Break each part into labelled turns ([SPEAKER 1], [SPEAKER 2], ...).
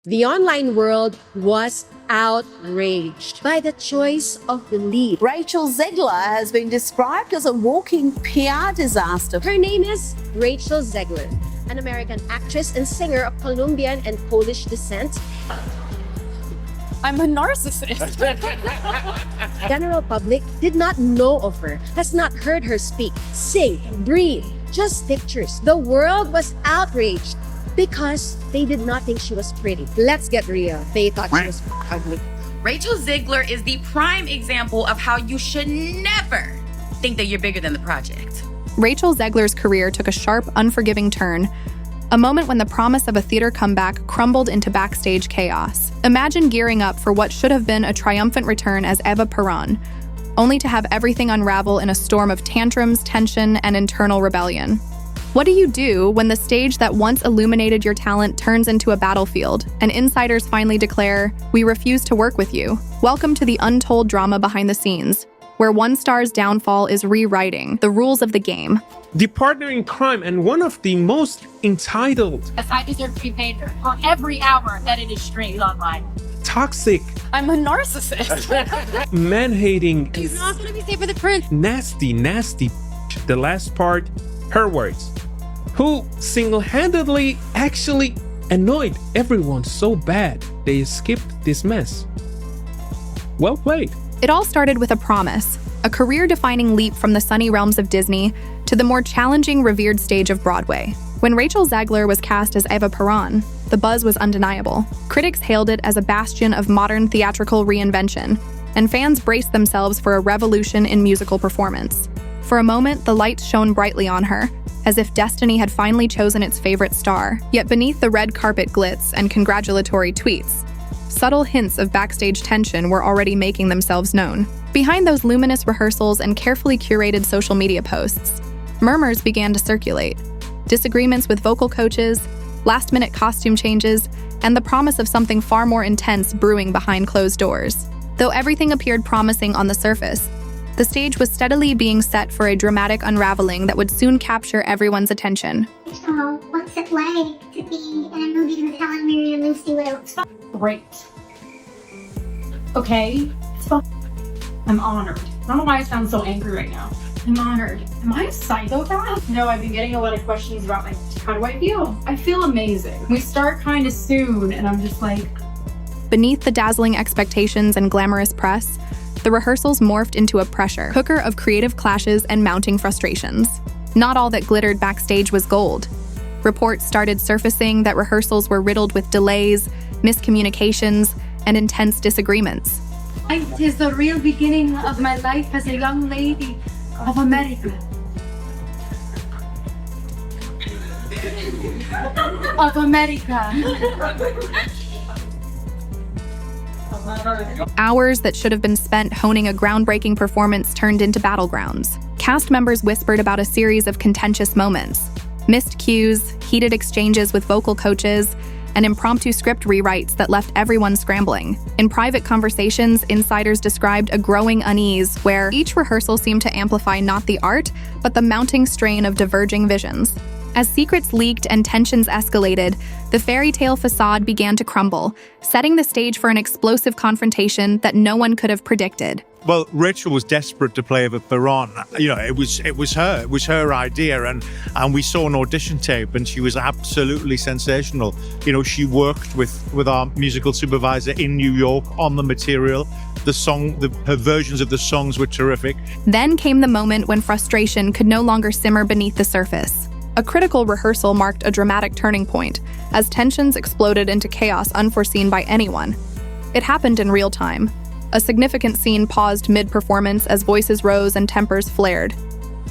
[SPEAKER 1] The online world was outraged by the choice of the lead.
[SPEAKER 2] Rachel Zegler has been described as a walking PR disaster.
[SPEAKER 1] Her name is Rachel Zegler, an American actress and singer of Colombian and Polish descent.
[SPEAKER 3] I'm a narcissist.
[SPEAKER 1] General public did not know of her, has not heard her speak, sing, breathe, just pictures. The world was outraged because they did not think she was pretty. Let's get real. They thought she was ugly.
[SPEAKER 4] Rachel Zegler is the prime example of how you should never think that you're bigger than the project.
[SPEAKER 3] Rachel Zegler's career took a sharp, unforgiving turn, a moment when the promise of a theater comeback crumbled into backstage chaos. Imagine gearing up for what should have been a triumphant return as Eva Peron, only to have everything unravel in a storm of tantrums, tension, and internal rebellion. What do you do when the stage that once illuminated your talent turns into a battlefield, and insiders finally declare, "We refuse to work with you"? Welcome to the untold drama behind the scenes, where one star's downfall is rewriting the rules of the game.
[SPEAKER 5] The partner in crime and one of the most entitled,
[SPEAKER 6] Yes, I deserve to be paid for every hour that it is streamed online.
[SPEAKER 5] toxic,
[SPEAKER 3] I'm a narcissist.
[SPEAKER 5] man-hating,
[SPEAKER 6] He's not going to be safe for the prince.
[SPEAKER 5] nasty, the last part, her words, who single-handedly actually annoyed everyone so bad they skipped this mess. Well played.
[SPEAKER 3] It all started with a promise, a career-defining leap from the sunny realms of Disney to the more challenging, revered stage of Broadway. When Rachel Zegler was cast as Eva Peron, the buzz was undeniable. Critics hailed it as a bastion of modern theatrical reinvention, and fans braced themselves for a revolution in musical performance. For a moment, the lights shone brightly on her, as if destiny had finally chosen its favorite star. Yet beneath the red carpet glitz and congratulatory tweets, subtle hints of backstage tension were already making themselves known. Behind those luminous rehearsals and carefully curated social media posts, murmurs began to circulate. Disagreements with vocal coaches, last-minute costume changes, and the promise of something far more intense brewing behind closed doors. Though everything appeared promising on the surface, the stage was steadily being set for a dramatic unraveling that would soon capture everyone's attention.
[SPEAKER 7] So, what's it like to be in a movie with Helen Mirren and Lucy Liu?
[SPEAKER 6] Great. Okay. I'm honored. I don't know why I sound so angry right now. I'm honored. Am I a psychopath? No, I've been getting a lot of questions about how do I feel? I feel amazing. We start kind of soon, and I'm just like...
[SPEAKER 3] Beneath the dazzling expectations and glamorous press, the rehearsals morphed into a pressure cooker of creative clashes and mounting frustrations. Not all that glittered backstage was gold. Reports started surfacing that rehearsals were riddled with delays, miscommunications, and intense disagreements.
[SPEAKER 6] It is the real beginning of my life as a young lady of America. Of America.
[SPEAKER 3] Hours that should have been spent honing a groundbreaking performance turned into battlegrounds. Cast members whispered about a series of contentious moments, missed cues, heated exchanges with vocal coaches, and impromptu script rewrites that left everyone scrambling. In private conversations, insiders described a growing unease where each rehearsal seemed to amplify not the art, but the mounting strain of diverging visions. As secrets leaked and tensions escalated, the fairy tale facade began to crumble, setting the stage for an explosive confrontation that no one could have predicted.
[SPEAKER 8] Well, Rachel was desperate to play Eva Peron. You know, it was her idea, and we saw an audition tape, and she was absolutely sensational. You know, she worked with our musical supervisor in New York on the material. Her versions of the songs were terrific.
[SPEAKER 3] Then came the moment when frustration could no longer simmer beneath the surface. A critical rehearsal marked a dramatic turning point, as tensions exploded into chaos unforeseen by anyone. It happened in real time. A significant scene paused mid-performance as voices rose and tempers flared.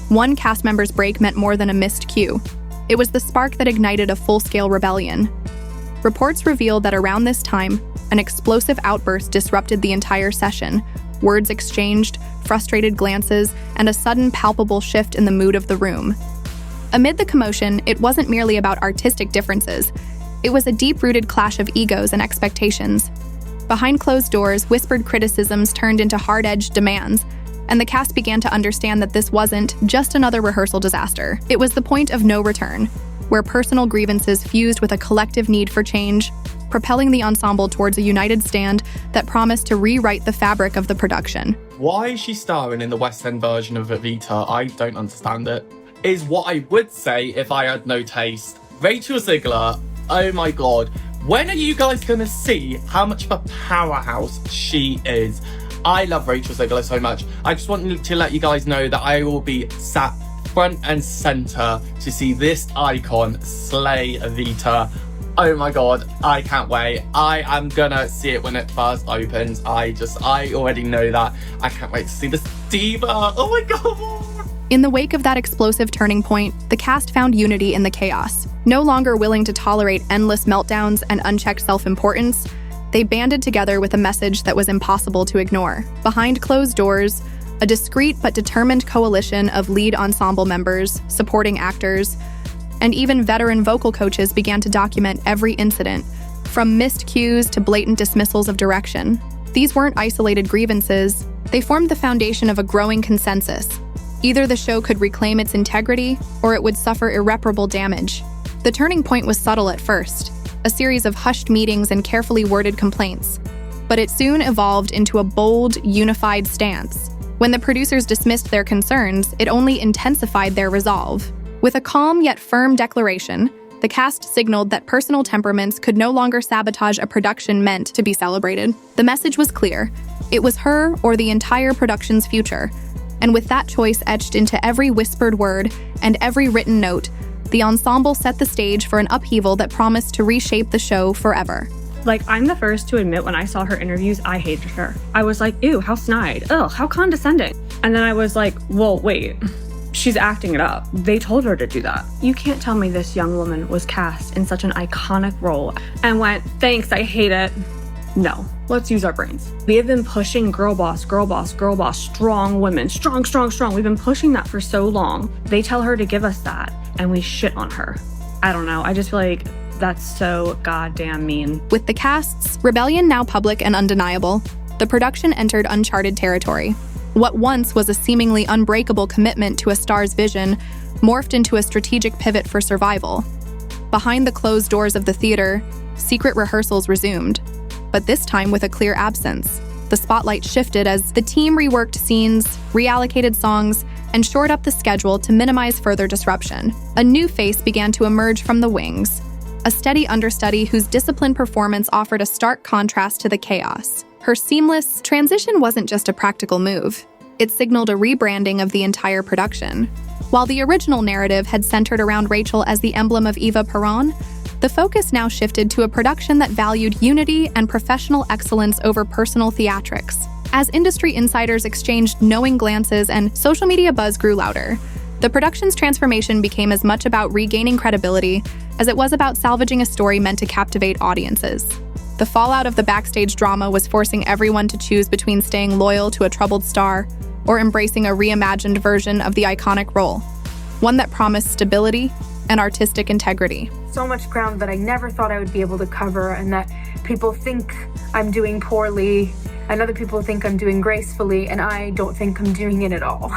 [SPEAKER 3] One cast member's break meant more than a missed cue. It was the spark that ignited a full-scale rebellion. Reports revealed that around this time, an explosive outburst disrupted the entire session. Words exchanged, frustrated glances, and a sudden palpable shift in the mood of the room. Amid the commotion, it wasn't merely about artistic differences. It was a deep-rooted clash of egos and expectations. Behind closed doors, whispered criticisms turned into hard-edged demands, and the cast began to understand that this wasn't just another rehearsal disaster. It was the point of no return, where personal grievances fused with a collective need for change. propelling the ensemble towards a united stand that promised to rewrite the fabric of the production.
[SPEAKER 9] Why is she starring in the West End version of Evita? I don't understand it. Is what I would say if I had no taste. Rachel Zegler, oh my god. When are you guys gonna see how much of a powerhouse she is? I love Rachel Zegler so much. I just want to let you guys know that I will be sat front and center to see this icon slay Evita. Oh my god, I can't wait. I am gonna see it when it first opens. I already know that. I can't wait to see this diva. Oh my god.
[SPEAKER 3] In the wake of that explosive turning point, the cast found unity in the chaos. No longer willing to tolerate endless meltdowns and unchecked self-importance, they banded together with a message that was impossible to ignore. Behind closed doors, a discreet but determined coalition of lead ensemble members, supporting actors, and even veteran vocal coaches began to document every incident, from missed cues to blatant dismissals of direction. These weren't isolated grievances, they formed the foundation of a growing consensus. Either the show could reclaim its integrity, or it would suffer irreparable damage. The turning point was subtle at first, a series of hushed meetings and carefully worded complaints. But it soon evolved into a bold, unified stance. When the producers dismissed their concerns, it only intensified their resolve. With a calm yet firm declaration, the cast signaled that personal temperaments could no longer sabotage a production meant to be celebrated. The message was clear. It was her or the entire production's future. And with that choice etched into every whispered word and every written note, the ensemble set the stage for an upheaval that promised to reshape the show forever.
[SPEAKER 10] Like, I'm the first to admit when I saw her interviews, I hated her. I was like, ew, how snide. Ugh, how condescending. And then I was like, well, wait, she's acting it up. They told her to do that. You can't tell me this young woman was cast in such an iconic role and went, thanks, I hate it. No, let's use our brains. We have been pushing girl boss, girl boss, girl boss, strong women, strong, strong, strong. We've been pushing that for so long. They tell her to give us that, and we shit on her. I don't know, I just feel like that's so goddamn mean.
[SPEAKER 3] With the cast's rebellion now public and undeniable, the production entered uncharted territory. What once was a seemingly unbreakable commitment to a star's vision morphed into a strategic pivot for survival. Behind the closed doors of the theater, secret rehearsals resumed, but this time with a clear absence. The spotlight shifted as the team reworked scenes, reallocated songs, and shored up the schedule to minimize further disruption. A new face began to emerge from the wings, a steady understudy whose disciplined performance offered a stark contrast to the chaos. Her seamless transition wasn't just a practical move. It signaled a rebranding of the entire production. While the original narrative had centered around Rachel as the emblem of Eva Peron, the focus now shifted to a production that valued unity and professional excellence over personal theatrics. As industry insiders exchanged knowing glances and social media buzz grew louder, the production's transformation became as much about regaining credibility as it was about salvaging a story meant to captivate audiences. The fallout of the backstage drama was forcing everyone to choose between staying loyal to a troubled star or embracing a reimagined version of the iconic role, one that promised stability and artistic integrity.
[SPEAKER 11] So much ground that I never thought I would be able to cover, and that people think I'm doing poorly, and other people think I'm doing gracefully, and I don't think I'm doing it at all.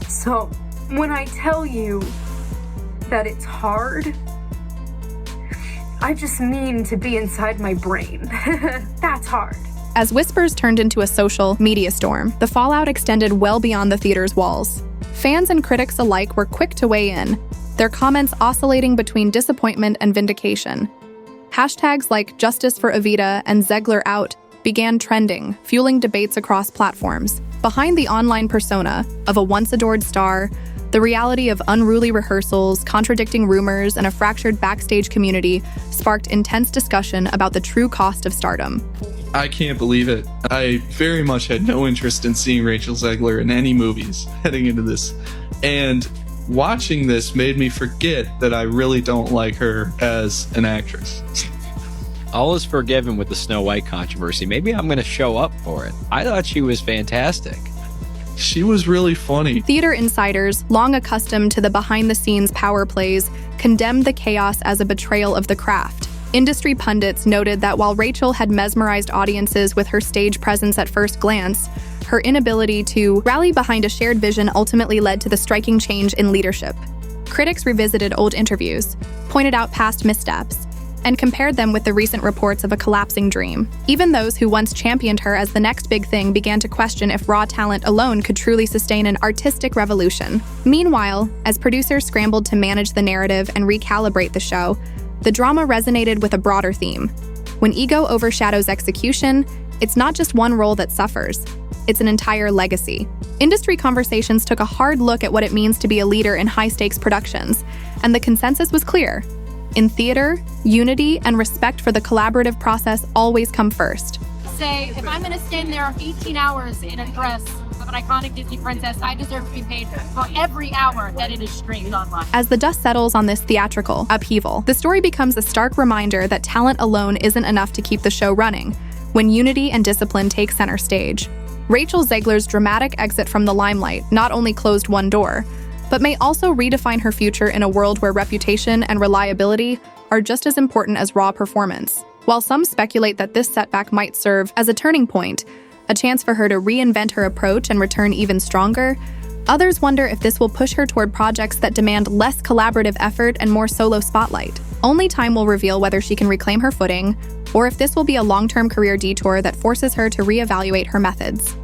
[SPEAKER 11] So when I tell you that it's hard, I just mean to be inside my brain. That's hard.
[SPEAKER 3] As whispers turned into a social media storm, the fallout extended well beyond the theater's walls. Fans and critics alike were quick to weigh in, their comments oscillating between disappointment and vindication. Hashtags like Justice for Evita and Zegler Out began trending, fueling debates across platforms. Behind the online persona of a once-adored star, the reality of unruly rehearsals, contradicting rumors, and a fractured backstage community sparked intense discussion about the true cost of stardom.
[SPEAKER 12] I can't believe it. I very much had no interest in seeing Rachel Zegler in any movies heading into this. And watching this made me forget that I really don't like her as an actress.
[SPEAKER 13] All is forgiven with the Snow White controversy. Maybe I'm going to show up for it. I thought she was fantastic.
[SPEAKER 12] She was really funny.
[SPEAKER 3] Theater insiders, long accustomed to the behind-the-scenes power plays, condemned the chaos as a betrayal of the craft. Industry pundits noted that while Rachel had mesmerized audiences with her stage presence at first glance, her inability to rally behind a shared vision ultimately led to the striking change in leadership. Critics revisited old interviews, pointed out past missteps, and compared them with the recent reports of a collapsing dream. Even those who once championed her as the next big thing began to question if raw talent alone could truly sustain an artistic revolution. Meanwhile, as producers scrambled to manage the narrative and recalibrate the show, the drama resonated with a broader theme. When ego overshadows execution, it's not just one role that suffers, it's an entire legacy. Industry conversations took a hard look at what it means to be a leader in high-stakes productions, and the consensus was clear. In theater, unity and respect for the collaborative process always come first.
[SPEAKER 14] Say, if I'm going to stand there 18 hours in a dress of an iconic Disney princess, I deserve to be paid for every hour that it is streamed online.
[SPEAKER 3] As the dust settles on this theatrical upheaval, the story becomes a stark reminder that talent alone isn't enough to keep the show running, when unity and discipline take center stage. Rachel Zegler's dramatic exit from the limelight not only closed one door, but may also redefine her future in a world where reputation and reliability are just as important as raw performance. While some speculate that this setback might serve as a turning point, a chance for her to reinvent her approach and return even stronger, others wonder if this will push her toward projects that demand less collaborative effort and more solo spotlight. Only time will reveal whether she can reclaim her footing, or if this will be a long-term career detour that forces her to reevaluate her methods.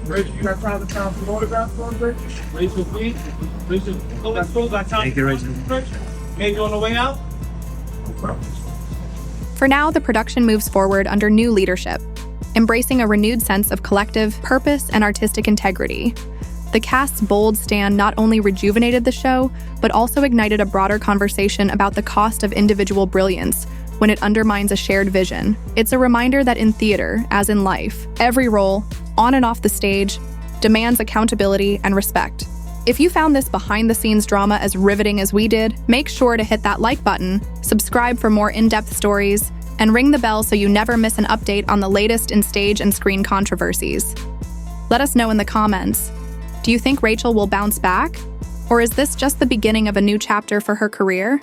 [SPEAKER 15] Rachel, you got time to count some autographs for us, Rachel? Rachel, please. Rachel, let's go. Got time. Thank you, Rachel. Maybe on the way out?
[SPEAKER 3] For now, the production moves forward under new leadership, embracing a renewed sense of collective purpose and artistic integrity. The cast's bold stand not only rejuvenated the show, but also ignited a broader conversation about the cost of individual brilliance when it undermines a shared vision. It's a reminder that in theater, as in life, every role, on and off the stage, demands accountability and respect. If you found this behind-the-scenes drama as riveting as we did, make sure to hit that like button, subscribe for more in-depth stories, and ring the bell so you never miss an update on the latest in stage and screen controversies. Let us know in the comments. Do you think Rachel will bounce back? Or is this just the beginning of a new chapter for her career?